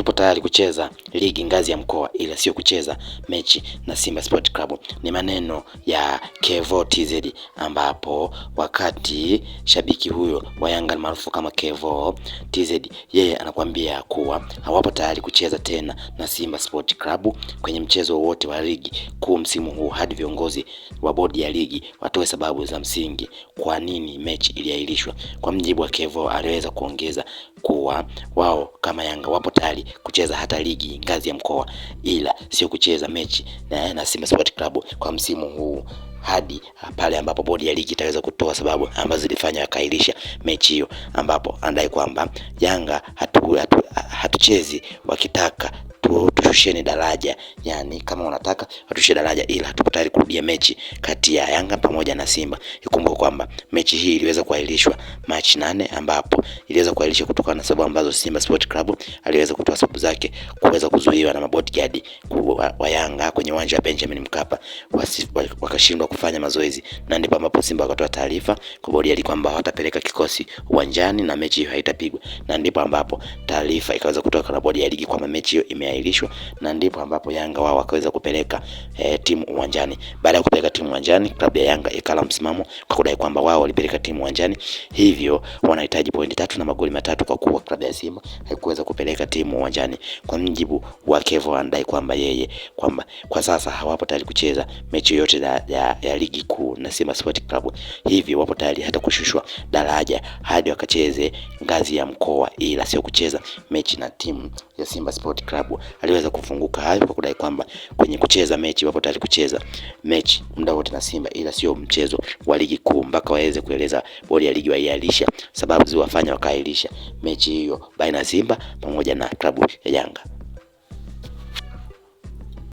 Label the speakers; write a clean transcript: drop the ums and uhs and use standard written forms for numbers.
Speaker 1: tupo tayari kucheza ligi ngazi ya mkoa ila sio kucheza mechi na Simba Sport Club. Ni maneno ya Kevo TZ, ambapo wakati shabiki huyo wa Yanga maarufu kama Kevo TZ, yeye anakuambia kuwa hawapo tayari kucheza tena na Simba Sport Club kwenye mchezo wote wa ligi kuu msimu huu hadi viongozi wa bodi ya ligi watoe sababu za msingi kwa nini mechi iliahirishwa. Kwa mjibu wa Kevo, aliweza kuongeza kuwa wao kama Yanga wapo tayari kucheza hata ligi ngazi ya mkoa ila sio kucheza mechi na Simba Sport Club kwa msimu huu hadi pale ambapo bodi ya ligi itaweza kutoa sababu ambazo zilifanya akairisha mechi hiyo, ambapo anadai kwamba Yanga hatuchezi wakitaka tushusheni daraja, yani kama wanataka watushushe daraja ila hatupo tayari kurudia mechi kati ya Yanga pamoja na Simba. Ikumbuke kwamba mechi hii iliweza kuahirishwa Machi 8, ambapo iliweza kuahirishwa kutokana na sababu ambazo Simba Sport Club aliweza kutoa sababu zake kuweza kuzuiwa na mabodyguard wa Yanga kwenye uwanja wa Benjamin Mkapa, wakashindwa kufanya mazoezi, na ndipo ambapo Simba wakatoa taarifa kwa bodi ya ligi kwamba hawatapeleka kikosi uwanjani na mechi hiyo haitapigwa, na ndipo ambapo taarifa ikaweza kutoka na bodi ya ligi kwamba mechi hiyo imeahirishwa, na ndipo ambapo Yanga wao wakaweza kupeleka timu uwanjani. Baada ya kupeleka timu uwanjani, klabu ya Yanga ikala msimamo kwa kudai kwamba wao walipeleka timu uwanjani, hivyo wanahitaji pointi 3 na magoli 3 kwa kuwa klabu ya Simba haikuweza kupeleka timu uwanjani. Kwa mjibu wa Kevo, anadai kwamba yeye kwamba kwa sasa hawapo tayari kucheza mechi yote ya ligi kuu na Simba Sport Club, hivyo wapo tayari hata kushushwa daraja hadi wakacheze ngazi ya mkoa ila sio kucheza mechi na timu ya Simba Sport Club. Aliweza kufunguka hayo kwa kudai kwamba kwenye kucheza mechi wapo tayari kucheza mechi muda wote na Simba ila sio mchezo wa ligi kuu mpaka waweze kueleza bodi ya ligi waiahirisha sababu ziwafanya wakaahirisha mechi hiyo baina ya Simba pamoja na klabu ya Yanga.